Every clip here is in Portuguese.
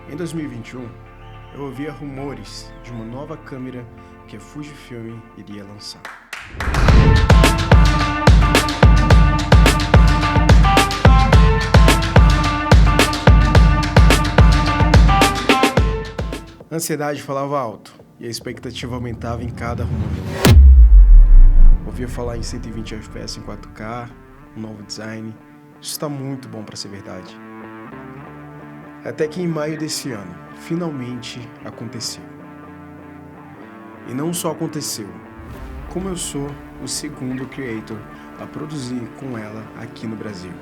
Em 2021, eu ouvia rumores de uma nova câmera que a Fujifilm iria lançar. A ansiedade falava alto e a expectativa aumentava em cada rumor. Ouvia falar em 120 fps em 4K, um novo design. Isso está muito bom para ser verdade. Até que em maio desse ano, finalmente aconteceu. E não só aconteceu, como eu sou o segundo creator a produzir com ela aqui no Brasil.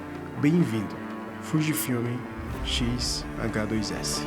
Bem-vindo, Fujifilm X-H2S.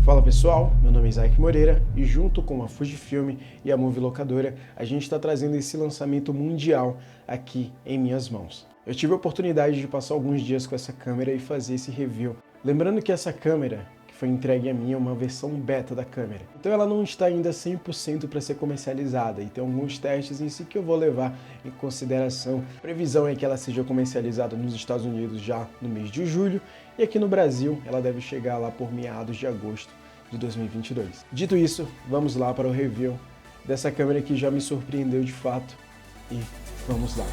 Fala pessoal, meu nome é Isaac Moreira e junto com a Fujifilm e a Movie Locadora, a gente está trazendo esse lançamento mundial aqui em minhas mãos. Eu tive a oportunidade de passar alguns dias com essa câmera e fazer esse review. Lembrando que essa câmera que foi entregue a mim é uma versão beta da câmera. Então ela não está ainda 100% para ser comercializada e tem alguns testes em si que eu vou levar em consideração. A previsão é que ela seja comercializada nos Estados Unidos já no mês de julho e aqui no Brasil ela deve chegar lá por meados de agosto de 2022. Dito isso, vamos lá para o review dessa câmera que já me surpreendeu de fato e vamos lá.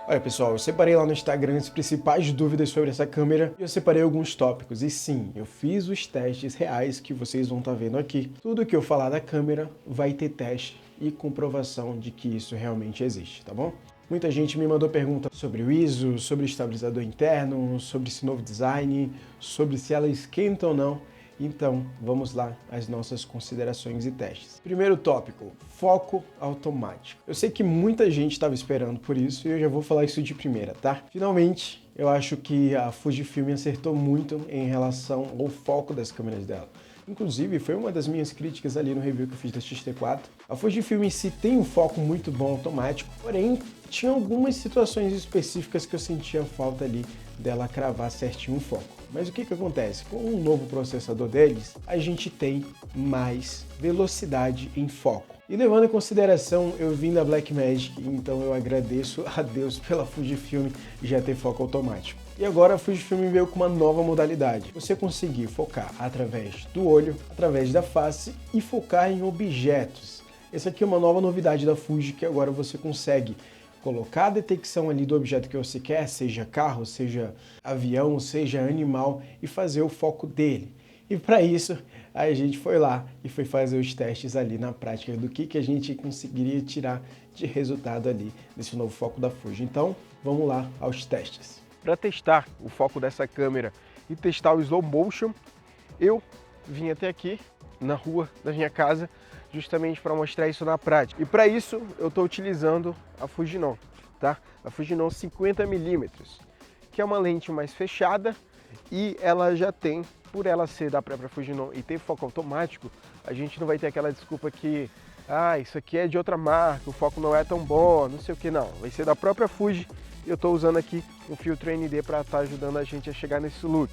Olha pessoal, eu separei lá no Instagram as principais dúvidas sobre essa câmera e eu separei alguns tópicos. E sim, eu fiz os testes reais que vocês vão estar vendo aqui. Tudo que eu falar da câmera vai ter teste e comprovação de que isso realmente existe, tá bom? Muita gente me mandou perguntas sobre o ISO, sobre o estabilizador interno, sobre esse novo design, sobre se ela esquenta ou não. Então, vamos lá às nossas considerações e testes. Primeiro tópico, foco automático. Eu sei que muita gente estava esperando por isso e eu já vou falar isso de primeira, tá? Finalmente, eu acho que a Fujifilm acertou muito em relação ao foco das câmeras dela. Inclusive, foi uma das minhas críticas ali no review que eu fiz da X-T4. A Fujifilm em si tem um foco muito bom automático, porém, tinha algumas situações específicas que eu sentia falta ali dela cravar certinho o foco. Mas o que acontece? Com um novo processador deles, a gente tem mais velocidade em foco. E levando em consideração, eu vim da Blackmagic, então eu agradeço a Deus pela Fujifilm já ter foco automático. E agora a Fujifilm veio com uma nova modalidade. Você conseguir focar através do olho, através da face e focar em objetos. Essa aqui é uma nova novidade da Fuji, que agora você consegue colocar a detecção ali do objeto que você quer, seja carro, seja avião, seja animal, e fazer o foco dele. E para isso, a gente foi lá e foi fazer os testes ali na prática do que a gente conseguiria tirar de resultado ali desse novo foco da Fuji. Então, vamos lá aos testes. Para testar o foco dessa câmera e testar o slow motion, eu vim até aqui na rua da minha casa justamente para mostrar isso na prática. E para isso eu estou utilizando a Fujinon, tá? A Fujinon 50mm, que é uma lente mais fechada e ela já tem, por ela ser da própria Fujinon e ter foco automático, a gente não vai ter aquela desculpa que isso aqui é de outra marca, o foco não é tão bom, não sei o que, não. Vai ser da própria Fuji e eu estou usando aqui um filtro ND para estar ajudando a gente a chegar nesse look.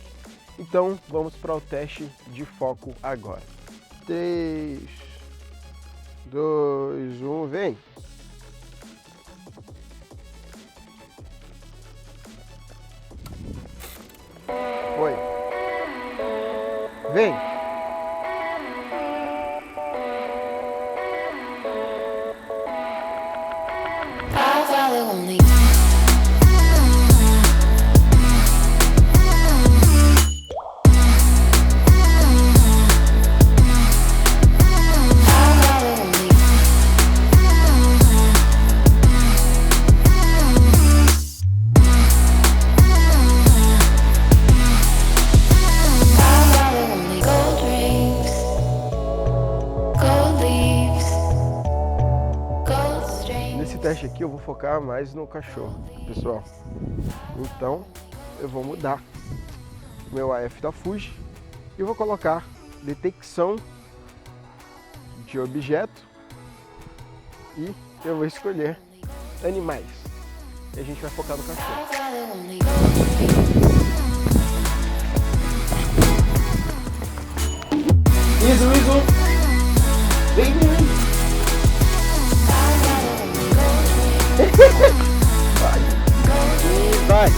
Então vamos para o teste de foco agora. 3, 2, 1, vem! Foi! Vem! que eu vou focar mais no cachorro, pessoal. Então eu vou mudar o meu AF da Fuji e vou colocar detecção de objeto e eu vou escolher animais. E a gente vai focar no cachorro. Iso! Vem! Vai!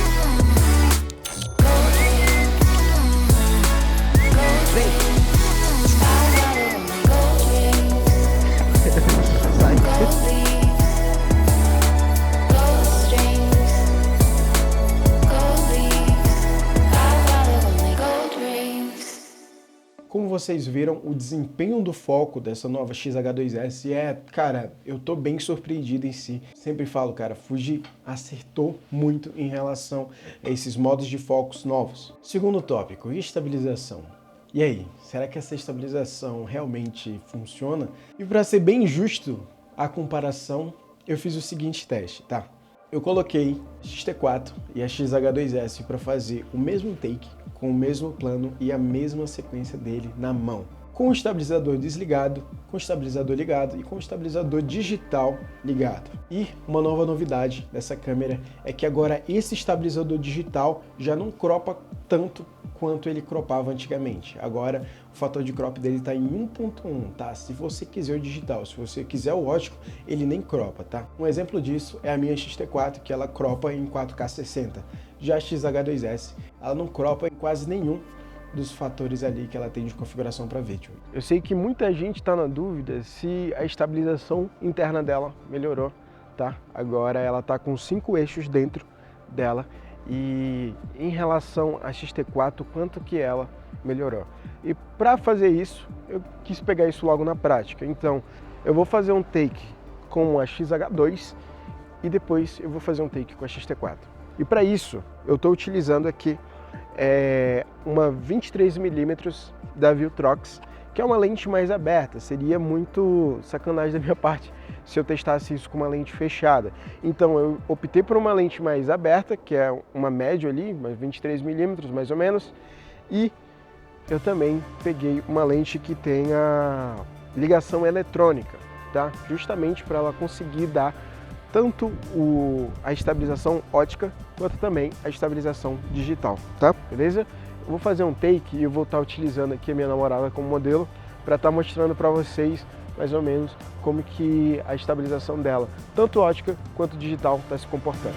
Como vocês viram, o desempenho do foco dessa nova XH2S cara, eu tô bem surpreendido em si. Sempre falo, cara, Fuji acertou muito em relação a esses modos de focos novos. Segundo tópico, estabilização. E aí, será que essa estabilização realmente funciona? E para ser bem justo a comparação, eu fiz o seguinte teste, tá? Eu coloquei a XT4 e a XH2S para fazer o mesmo take, com o mesmo plano e a mesma sequência dele na mão. Com o estabilizador desligado, com o estabilizador ligado e com o estabilizador digital ligado. E uma nova novidade dessa câmera é que agora esse estabilizador digital já não cropa tanto quanto ele cropava antigamente. Agora o fator de crop dele está em 1.1, tá? Se você quiser o digital, se você quiser o ótico, ele nem cropa, tá? Um exemplo disso é a minha XT4, que ela cropa em 4K 60. Já a XH2S, ela não cropa em quase nenhum dos fatores ali que ela tem de configuração para vídeo. Eu sei que muita gente está na dúvida se a estabilização interna dela melhorou, tá? Agora ela está com 5 eixos dentro dela. E em relação à XT4, quanto que ela melhorou. E para fazer isso, eu quis pegar isso logo na prática. Então, eu vou fazer um take com a XH2 e depois eu vou fazer um take com a XT4. E para isso, eu estou utilizando aqui uma 23mm da Viltrox, que é uma lente mais aberta. Seria muito sacanagem da minha parte se eu testasse isso com uma lente fechada. Então eu optei por uma lente mais aberta, que é uma média ali, mais 23mm mais ou menos, e eu também peguei uma lente que tenha ligação eletrônica, tá? Justamente para ela conseguir dar tanto a estabilização ótica quanto também a estabilização digital, tá? Beleza? Eu vou fazer um take e eu vou estar utilizando aqui a minha namorada como modelo para estar mostrando para vocês mais ou menos como que a estabilização dela, tanto ótica quanto digital, está se comportando.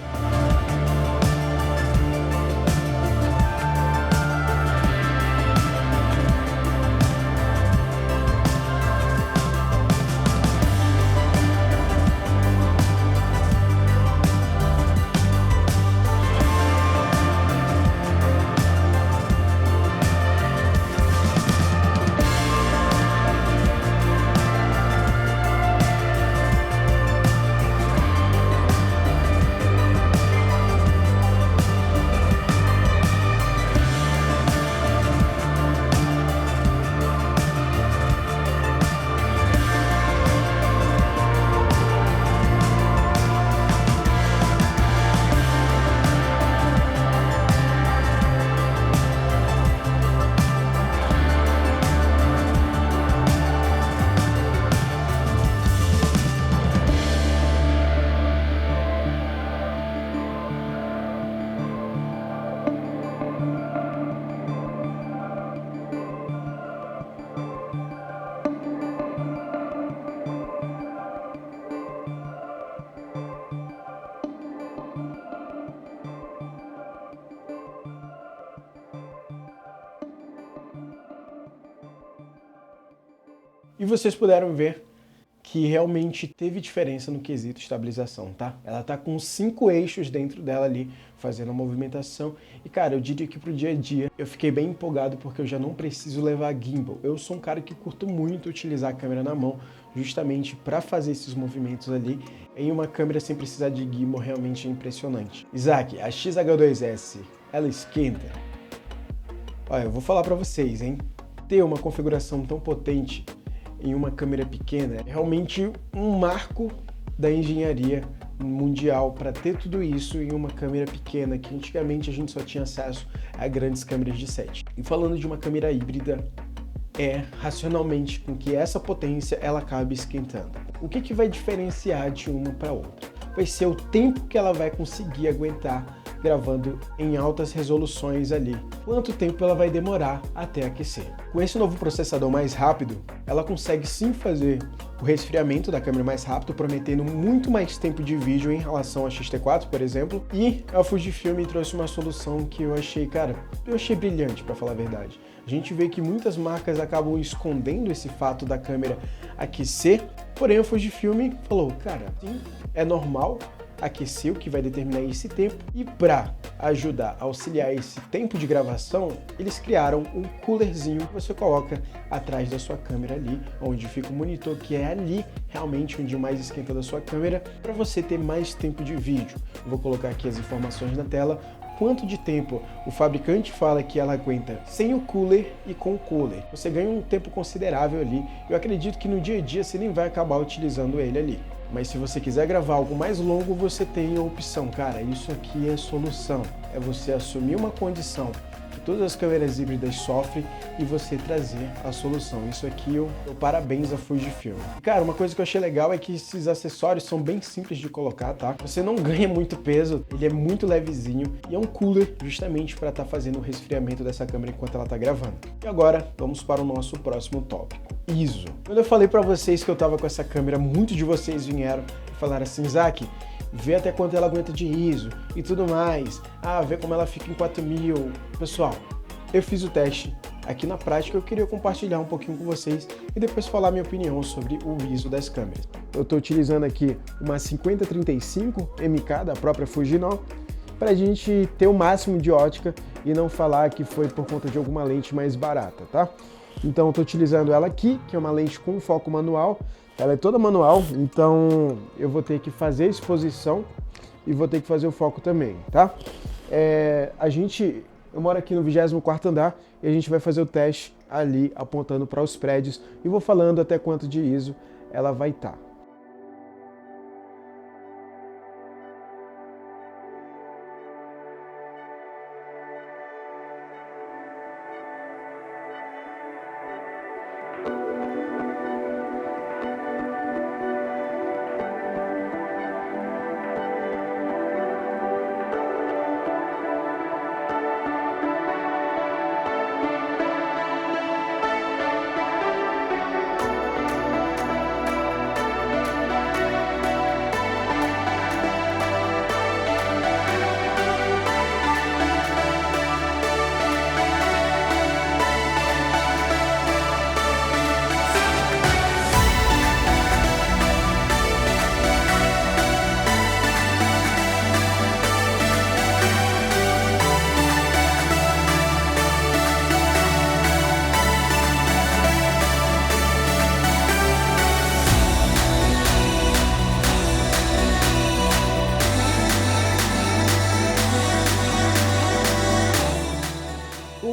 E vocês puderam ver que realmente teve diferença no quesito estabilização, tá? Ela tá com 5 eixos dentro dela ali, fazendo a movimentação. E cara, eu diria que pro dia a dia eu fiquei bem empolgado porque eu já não preciso levar gimbal. Eu sou um cara que curto muito utilizar a câmera na mão, justamente para fazer esses movimentos ali. Em uma câmera sem precisar de gimbal, realmente é impressionante. Isaac, a XH2S, ela esquenta? Olha, eu vou falar para vocês, hein? Ter uma configuração tão potente em uma câmera pequena é realmente um marco da engenharia mundial para ter tudo isso em uma câmera pequena, que antigamente a gente só tinha acesso a grandes câmeras de set. E falando de uma câmera híbrida, é racionalmente com que essa potência ela acabe esquentando. O que vai diferenciar de uma para outra? Vai ser o tempo que ela vai conseguir aguentar gravando em altas resoluções ali. Quanto tempo ela vai demorar até aquecer. Com esse novo processador mais rápido, ela consegue sim fazer o resfriamento da câmera mais rápido, prometendo muito mais tempo de vídeo em relação a X-T4, por exemplo. E a Fujifilm trouxe uma solução que eu achei brilhante, para falar a verdade. A gente vê que muitas marcas acabam escondendo esse fato da câmera aquecer, porém a Fujifilm falou, cara, sim, é normal aquecer, o que vai determinar esse tempo, e para ajudar a auxiliar esse tempo de gravação, eles criaram um coolerzinho que você coloca atrás da sua câmera ali, onde fica o monitor, que é ali realmente onde mais esquenta da sua câmera, para você ter mais tempo de vídeo. Eu vou colocar aqui as informações na tela. Quanto de tempo o fabricante fala que ela aguenta sem o cooler e com o cooler. Você ganha um tempo considerável ali. Eu acredito que no dia a dia você nem vai acabar utilizando ele ali. Mas se você quiser gravar algo mais longo, você tem a opção. Cara, isso aqui é solução. É você assumir uma condição que todas as câmeras híbridas sofrem e você trazer a solução. Isso aqui eu parabéns a Fujifilm. Cara, uma coisa que eu achei legal é que esses acessórios são bem simples de colocar, tá? Você não ganha muito peso, ele é muito levezinho e é um cooler justamente para estar fazendo o resfriamento dessa câmera enquanto ela tá gravando. E agora, vamos para o nosso próximo tópico. ISO. Quando eu falei para vocês que eu tava com essa câmera, muitos de vocês vieram e falaram assim, Isaac, vê até quanto ela aguenta de ISO e tudo mais. Vê como ela fica em 4000. Pessoal, eu fiz o teste aqui na prática, eu queria compartilhar um pouquinho com vocês e depois falar minha opinião sobre o ISO das câmeras. Eu estou utilizando aqui uma 5035 MK da própria Fujinon para a gente ter o máximo de ótica e não falar que foi por conta de alguma lente mais barata, tá? Então eu estou utilizando ela aqui, que é uma lente com foco manual. Ela é toda manual, então eu vou ter que fazer a exposição e vou ter que fazer o foco também, tá? Eu moro aqui no 24º andar e a gente vai fazer o teste ali apontando para os prédios e vou falando até quanto de ISO ela vai estar.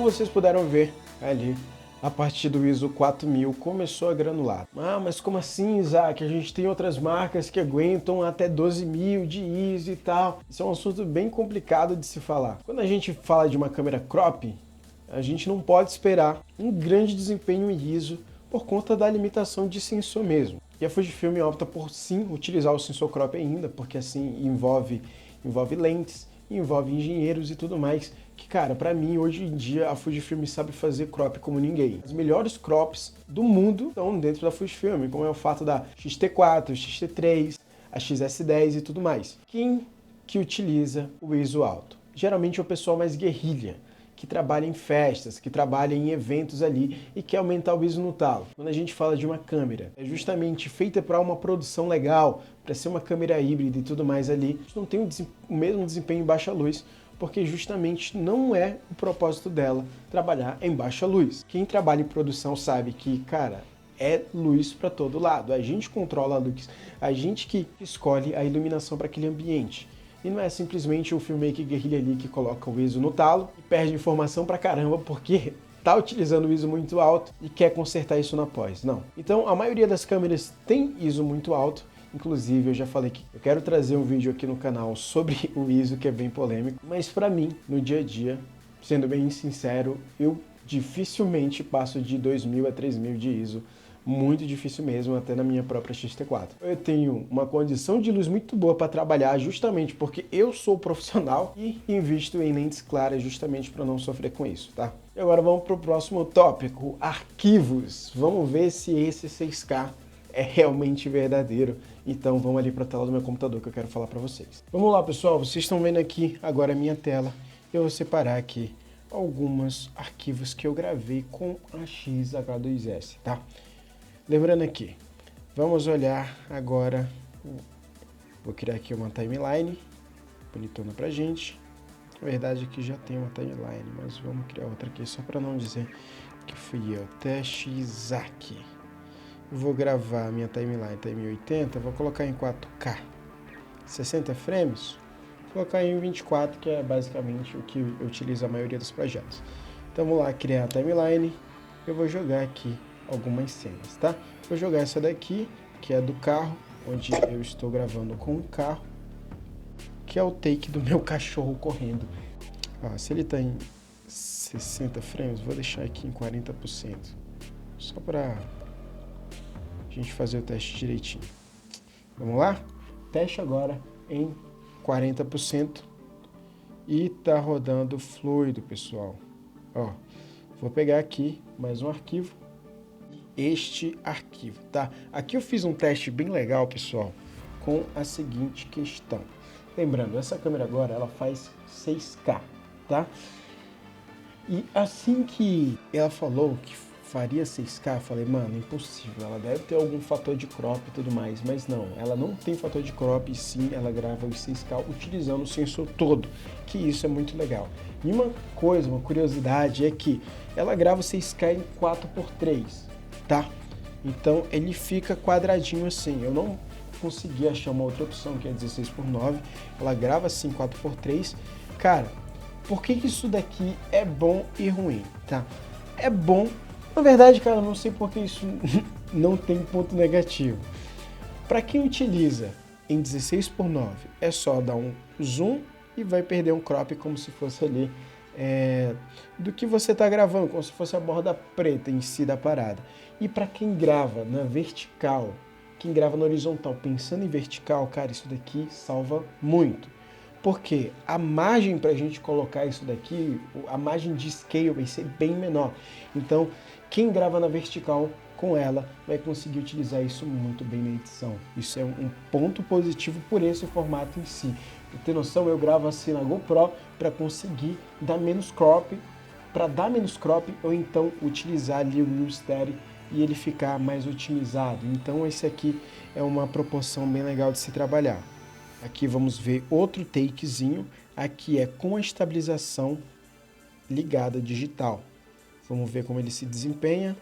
Vocês puderam ver ali, a partir do ISO 4000 começou a granular. Mas como assim, Isaac? A gente tem outras marcas que aguentam até 12.000 de ISO e tal. Isso é um assunto bem complicado de se falar. Quando a gente fala de uma câmera crop, a gente não pode esperar um grande desempenho em ISO por conta da limitação de sensor mesmo. E a Fujifilm opta por sim utilizar o sensor crop ainda, porque assim envolve lentes, envolve engenheiros e tudo mais, que cara, pra mim hoje em dia a Fujifilm sabe fazer crop como ninguém. As melhores crops do mundo estão dentro da Fujifilm, como é o fato da X-T4, X-T3, a XS10 e tudo mais. Quem que utiliza o ISO alto? Geralmente é o pessoal mais guerrilha, que trabalha em festas, que trabalha em eventos ali e quer aumentar o ISO no talo. Quando a gente fala de uma câmera, é justamente feita para uma produção legal, para ser uma câmera híbrida e tudo mais ali, a gente não tem o mesmo desempenho em baixa luz, porque justamente não é o propósito dela trabalhar em baixa luz. Quem trabalha em produção sabe que, cara, é luz para todo lado. A gente controla a luz, a gente que escolhe a iluminação para aquele ambiente. E não é simplesmente o filmmaker guerrilha ali que coloca o ISO no talo e perde informação pra caramba porque tá utilizando o ISO muito alto e quer consertar isso na pós. Não. Então a maioria das câmeras tem ISO muito alto Inclusive, eu já falei que eu quero trazer um vídeo aqui no canal sobre o ISO, que é bem polêmico, mas para mim, no dia a dia, sendo bem sincero, eu dificilmente passo de 2000 a 3000 de ISO, muito difícil mesmo, até na minha própria X-T4. Eu tenho uma condição de luz muito boa para trabalhar, justamente porque eu sou profissional e invisto em lentes claras justamente para não sofrer com isso, tá? E agora vamos para o próximo tópico, arquivos. Vamos ver se esse 6K é realmente verdadeiro. Então vamos ali para a tela do meu computador que eu quero falar para vocês. Vamos lá, pessoal, vocês estão vendo aqui agora a minha tela. Eu vou separar aqui alguns arquivos que eu gravei com a XH2S, tá? Lembrando aqui, vamos olhar agora, vou criar aqui uma timeline bonitona pra gente. Na verdade aqui já tem uma timeline, mas vamos criar outra aqui só para não dizer que fui eu. Teste Isaac. Vou gravar a minha timeline, tá em 1080, vou colocar em 4K, 60 frames, vou colocar em 24, que é basicamente o que eu utilizo a maioria dos projetos. Então vamos lá, criar a timeline, eu vou jogar aqui algumas cenas, tá? Vou jogar essa daqui, que é do carro, onde eu estou gravando com o carro, que é o take do meu cachorro correndo. Ó, se ele tá em 60 frames, vou deixar aqui em 40%, só para a gente fazer o teste direitinho. Vamos lá? Teste agora em 40% e tá rodando fluido, pessoal. Ó, vou pegar aqui mais um arquivo, este arquivo, tá? Aqui eu fiz um teste bem legal, pessoal, com a seguinte questão. Lembrando, essa câmera agora, ela faz 6K, tá? E assim que ela falou que faria 6K, eu falei, mano, impossível, ela deve ter algum fator de crop e tudo mais, mas não, ela não tem fator de crop e sim, ela grava os 6K utilizando o sensor todo, que isso é muito legal. E uma coisa, uma curiosidade é que ela grava o 6K em 4x3, tá? Então ele fica quadradinho assim, eu não consegui achar uma outra opção que é 16x9, ela grava assim 4x3, cara, por que isso daqui é bom e ruim, tá? É bom. Na verdade, cara, eu não sei porque isso não tem ponto negativo. Para quem utiliza em 16x9, é só dar um zoom e vai perder um crop como se fosse ali do que você está gravando, como se fosse a borda preta em si da parada. E para quem grava na vertical, quem grava na horizontal pensando em vertical, cara, isso daqui salva muito. Porque a margem para a gente colocar isso daqui, a margem de scale vai ser bem menor. Então, quem grava na vertical com ela vai conseguir utilizar isso muito bem na edição. Isso é um ponto positivo por esse formato em si. Pra ter noção, eu gravo assim na GoPro para conseguir dar menos crop, ou então utilizar ali o New Steady e ele ficar mais otimizado. Então, esse aqui é uma proporção bem legal de se trabalhar. Aqui vamos ver outro takezinho, aqui é com a estabilização ligada digital. Vamos ver como ele se desempenha.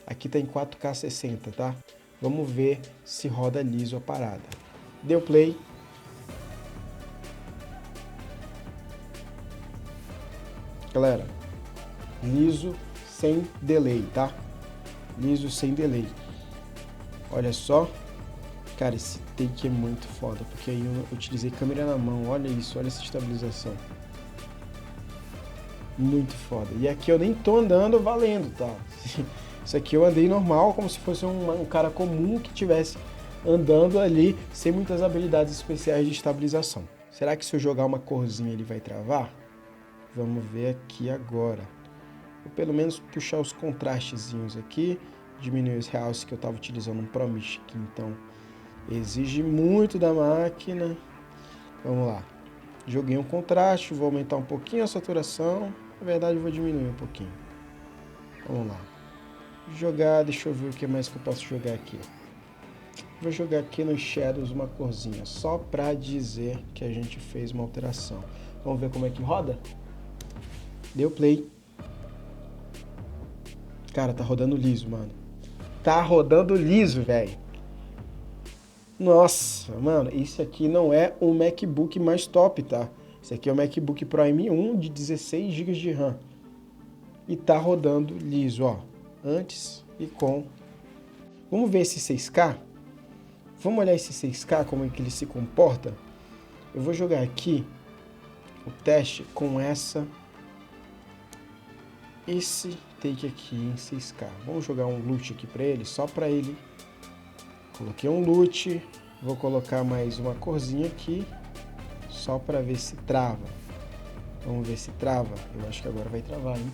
Aqui está em 4K 60, tá? Vamos ver se roda liso a parada. Deu play. Galera, liso sem delay, tá? Liso sem delay. Olha só. Cara, esse take é muito foda, porque aí eu utilizei câmera na mão, olha isso, olha essa estabilização. Muito foda. E aqui eu nem tô andando valendo, tá? Isso aqui eu andei normal, como se fosse um cara comum que tivesse andando ali, sem muitas habilidades especiais de estabilização. Será que se eu jogar uma corzinha ele vai travar? Vamos ver aqui agora. Vou pelo menos puxar os contrastezinhos aqui, diminuir os realce que eu tava utilizando um ProMish aqui, então exige muito da máquina. Vamos lá. Joguei um contraste, vou aumentar um pouquinho a saturação. Na verdade, eu vou diminuir um pouquinho. Vamos lá. Jogar, deixa eu ver o que mais que eu posso jogar aqui. Vou jogar aqui nos Shadows uma corzinha, só pra dizer que a gente fez uma alteração. Vamos ver como é que roda? Deu play. Cara, tá rodando liso, mano. Tá rodando liso, velho. Nossa, mano, isso aqui não é um MacBook mais top, tá? Isso aqui é o MacBook Pro M1 de 16 GB de RAM. E tá rodando liso, ó. Antes e com. Vamos ver esse 6K? Vamos olhar esse 6K, como é que ele se comporta? Eu vou jogar aqui o teste com esse take aqui em 6K. Vamos jogar um loot aqui para ele, só para ele. Coloquei um loot, vou colocar mais uma corzinha aqui, só para ver se trava. Vamos ver se trava. Eu acho que agora vai travar, hein?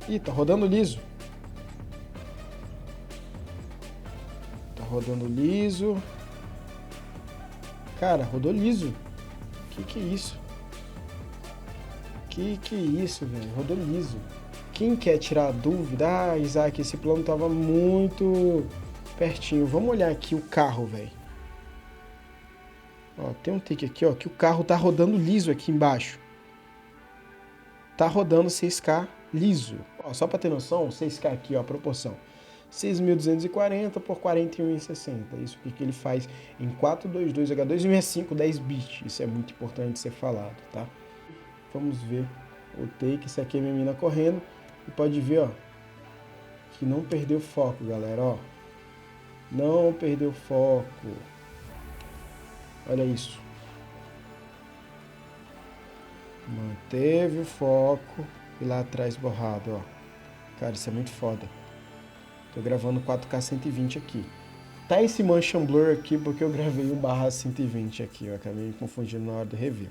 Ih, tá rodando liso. Tá rodando liso. Cara, rodou liso. Que é isso? Que é isso, velho? Rodou liso. Quem quer tirar a dúvida? Ah, Isaac, esse plano tava muito pertinho. Vamos olhar aqui o carro, velho. Ó, tem um take aqui, ó, que o carro tá rodando liso aqui embaixo. Tá rodando 6K liso. Ó, só pra ter noção, 6K aqui, ó, a proporção. 6.240 por 41.60. Isso aqui que ele faz em 422 H265 10 bits. Isso é muito importante ser falado, tá? Vamos ver o take. Isso aqui é minha mina correndo. E pode ver, ó, que não perdeu foco, galera, ó. Não perdeu foco. Olha isso. Manteve o foco e lá atrás borrado, ó. Cara, isso é muito foda. Tô gravando 4K 120 aqui. Tá esse motion blur aqui porque eu gravei o /120 aqui. Eu acabei me confundindo na hora do review.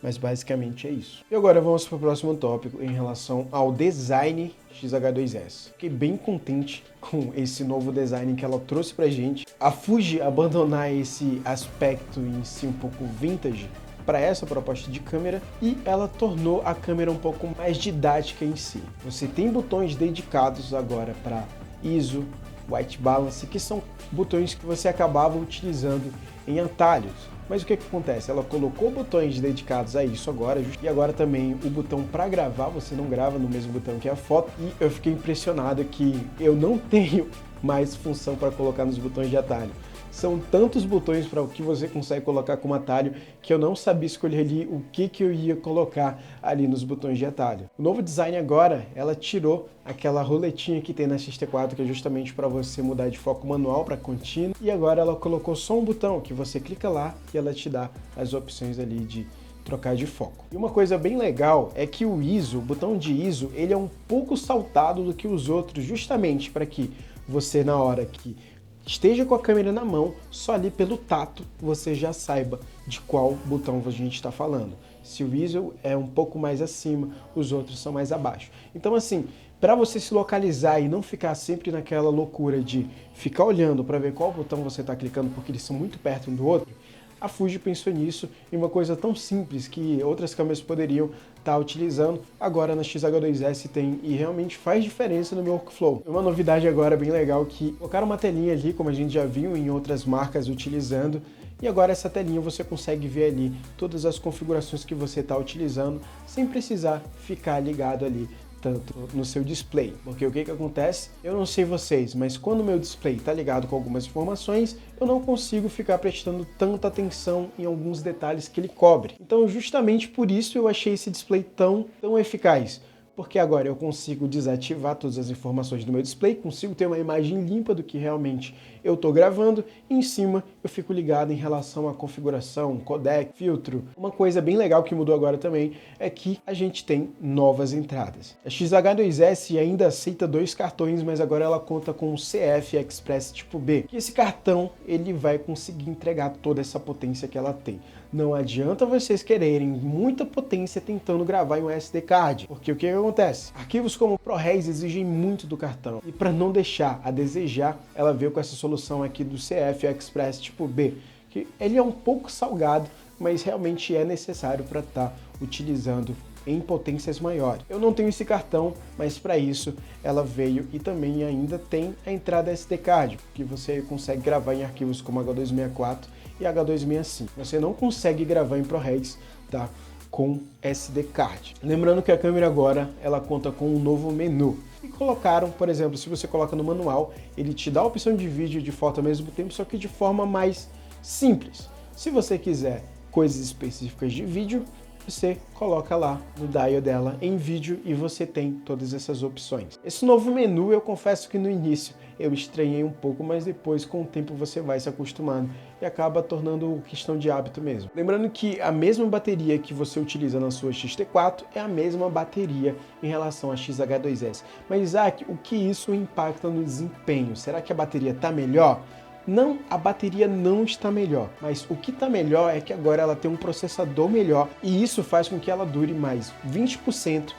Mas basicamente é isso. E agora vamos para o próximo tópico em relação ao design XH2S. Fiquei bem contente com esse novo design que ela trouxe pra gente. A Fuji abandonar esse aspecto em si um pouco vintage para essa proposta de câmera e ela tornou a câmera um pouco mais didática em si. Você tem botões dedicados agora para ISO, White Balance, que são botões que você acabava utilizando em atalhos. Mas o que acontece? Ela colocou botões dedicados a isso agora, e agora também o botão para gravar, você não grava no mesmo botão que a foto, e eu fiquei impressionado que eu não tenho mais função para colocar nos botões de atalho. São tantos botões para o que você consegue colocar como atalho que eu não sabia escolher ali o que eu ia colocar ali nos botões de atalho. O novo design agora, ela tirou aquela roletinha que tem na XT4, que é justamente para você mudar de foco manual para contínuo, e agora ela colocou só um botão que você clica lá e ela te dá as opções ali de trocar de foco. E uma coisa bem legal é que o ISO, o botão de ISO, ele é um pouco saltado do que os outros, justamente para que você, na hora que esteja com a câmera na mão, só ali pelo tato você já saiba de qual botão a gente está falando. Se o ISO é um pouco mais acima, os outros são mais abaixo. Então assim, para você se localizar e não ficar sempre naquela loucura de ficar olhando para ver qual botão você está clicando porque eles são muito perto um do outro, a Fuji pensou nisso em uma coisa tão simples que outras câmeras poderiam estar utilizando, agora na XH2S tem e realmente faz diferença no meu workflow. Uma novidade agora bem legal que colocaram uma telinha ali, como a gente já viu em outras marcas utilizando, e agora essa telinha você consegue ver ali todas as configurações que você está utilizando sem precisar ficar ligado ali tanto no seu display, porque o que acontece? Eu não sei vocês, mas quando o meu display está ligado com algumas informações, eu não consigo ficar prestando tanta atenção em alguns detalhes que ele cobre. Então, justamente por isso eu achei esse display tão eficaz, porque agora eu consigo desativar todas as informações do meu display, consigo ter uma imagem limpa do que realmente eu estou gravando, e em cima eu fico ligado em relação à configuração, codec, filtro. Uma coisa bem legal que mudou agora também é que a gente tem novas entradas. A XH2S ainda aceita 2 cartões, mas agora ela conta com o CF Express tipo B, que esse cartão ele vai conseguir entregar toda essa potência que ela tem. Não adianta vocês quererem muita potência tentando gravar em um SD card, porque o que acontece? Arquivos como ProRes exigem muito do cartão, e para não deixar a desejar, ela veio com essa solução aqui do CF Express tipo B, que ele é um pouco salgado, mas realmente é necessário para estar utilizando em potências maiores. Eu não tenho esse cartão, mas para isso ela veio e também ainda tem a entrada SD card, que você consegue gravar em arquivos como H264 e H265. Você não consegue gravar em ProRes, tá? Com SD card. Lembrando que a câmera agora ela conta com um novo menu. E colocaram, por exemplo, se você coloca no manual, ele te dá a opção de vídeo e de foto ao mesmo tempo, só que de forma mais simples. Se você quiser coisas específicas de vídeo, você coloca lá no dial dela em vídeo e você tem todas essas opções. Esse novo menu, eu confesso que no início eu estranhei um pouco, mas depois com o tempo você vai se acostumando e acaba tornando questão de hábito mesmo. Lembrando que a mesma bateria que você utiliza na sua X-T4 é a mesma bateria em relação à XH2S. Mas Isaac, o que isso impacta no desempenho? Será que a bateria está melhor? Não, a bateria não está melhor, mas o que está melhor é que agora ela tem um processador melhor e isso faz com que ela dure mais 20%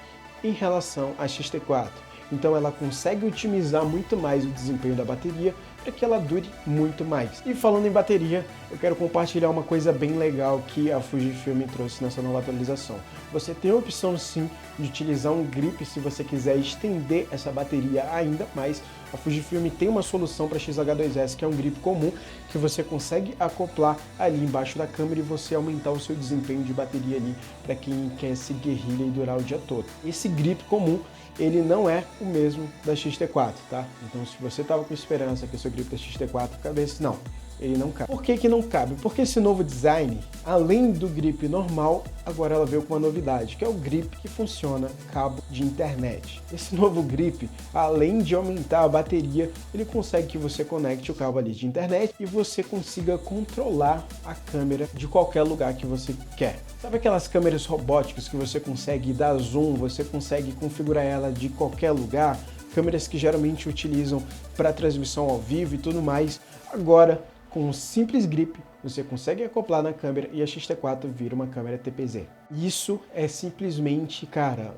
em relação à X-T4. Então ela consegue otimizar muito mais o desempenho da bateria para que ela dure muito mais. E falando em bateria, eu quero compartilhar uma coisa bem legal que a Fujifilm trouxe nessa nova atualização. Você tem a opção sim de utilizar um grip se você quiser estender essa bateria ainda mais. A Fujifilm tem uma solução para XH2S que é um grip comum que você consegue acoplar ali embaixo da câmera e você aumentar o seu desempenho de bateria ali para quem quer se guerrilha e durar o dia todo. Esse grip comum ele não é o mesmo da X-T4, tá? Então se você estava com esperança que o seu grip da X-T4 cabesse, não, ele não cabe. Por que que não cabe? Porque esse novo design, além do grip normal, agora ela veio com uma novidade, que é o grip que funciona cabo de internet. Esse novo grip, além de aumentar a bateria, ele consegue que você conecte o cabo ali de internet e você consiga controlar a câmera de qualquer lugar que você quer. Sabe aquelas câmeras robóticas que você consegue dar zoom, você consegue configurar ela de qualquer lugar? Câmeras que geralmente utilizam para transmissão ao vivo e tudo mais. Agora, com um simples grip, você consegue acoplar na câmera e a X-T4 vira uma câmera TPZ. Isso é simplesmente, cara,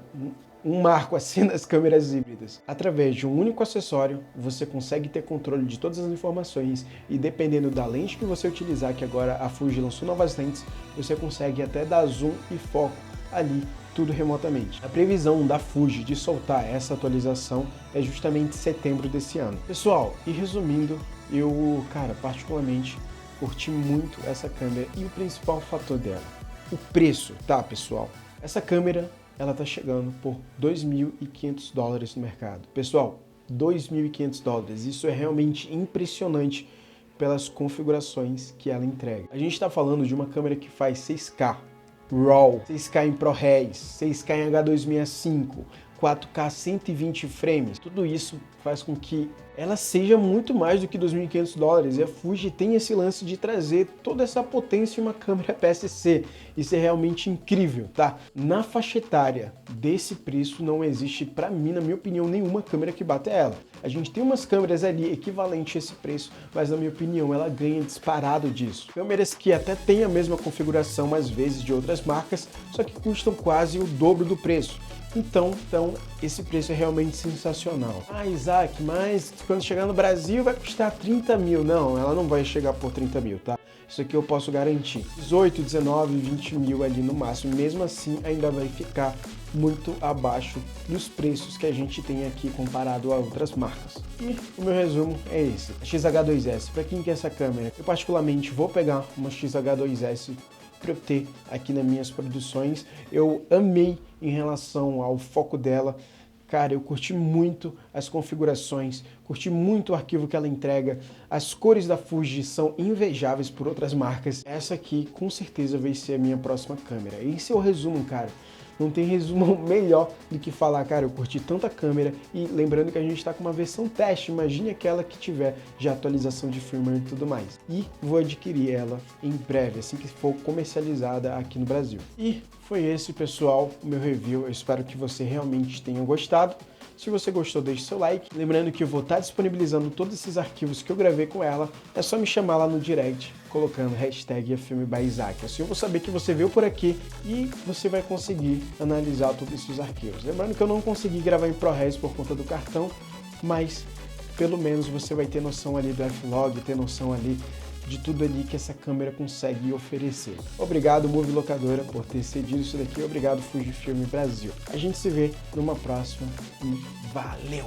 um marco assim nas câmeras híbridas. Através de um único acessório, você consegue ter controle de todas as informações e dependendo da lente que você utilizar, que agora a Fuji lançou novas lentes, você consegue até dar zoom e foco ali, tudo remotamente. A previsão da Fuji de soltar essa atualização é justamente setembro desse ano. Pessoal, e resumindo, eu, cara, particularmente curti muito essa câmera e o principal fator dela, o preço, tá, pessoal? Essa câmera, ela tá chegando por $2.500 no mercado. Pessoal, $2.500, isso é realmente impressionante pelas configurações que ela entrega. A gente está falando de uma câmera que faz 6K RAW, 6K em ProRes, 6K em H265, 4K 120 frames. Tudo isso faz com que ela seja muito mais do que $2.500 e a Fuji tem esse lance de trazer toda essa potência em uma câmera PSC. Isso é realmente incrível, tá? Na faixa etária desse preço não existe, pra mim, na minha opinião, nenhuma câmera que bata ela. A gente tem umas câmeras ali equivalentes a esse preço, mas na minha opinião ela ganha disparado disso. Câmeras que até têm a mesma configuração às vezes de outras marcas, só que custam quase o dobro do preço. Então, esse preço é realmente sensacional. Ah, Isaac, mas quando chegar no Brasil vai custar 30 mil. Não, ela não vai chegar por 30 mil, tá? Isso aqui eu posso garantir. 18, 19, 20 mil ali no máximo. Mesmo assim, ainda vai ficar muito abaixo dos preços que a gente tem aqui comparado a outras marcas. E o meu resumo é esse. A XH2S, para quem quer essa câmera, eu particularmente vou pegar uma XH2S para eu ter aqui nas minhas produções. Eu amei em relação ao foco dela. Cara, eu curti muito as configurações, curti muito o arquivo que ela entrega. As cores da Fuji são invejáveis por outras marcas. Essa aqui, com certeza, vai ser a minha próxima câmera. Esse é o resumo, cara. Não tem resumo melhor do que falar, cara, eu curti tanta câmera e lembrando que a gente está com uma versão teste, imagine aquela que tiver já atualização de firmware e tudo mais. E vou adquirir ela em breve, assim que for comercializada aqui no Brasil. E foi esse, pessoal, o meu review. Eu espero que você realmente tenha gostado. Se você gostou, deixe seu like. Lembrando que eu vou estar disponibilizando todos esses arquivos que eu gravei com ela. É só me chamar lá no direct, colocando #AFilmeByIsaac. Assim eu vou saber que você veio por aqui e você vai conseguir analisar todos esses arquivos. Lembrando que eu não consegui gravar em ProRes por conta do cartão, mas pelo menos você vai ter noção ali do F-Log, ter noção ali de tudo ali que essa câmera consegue oferecer. Obrigado, Movie Locadora, por ter cedido isso daqui. Obrigado, Fujifilm Brasil. A gente se vê numa próxima e valeu!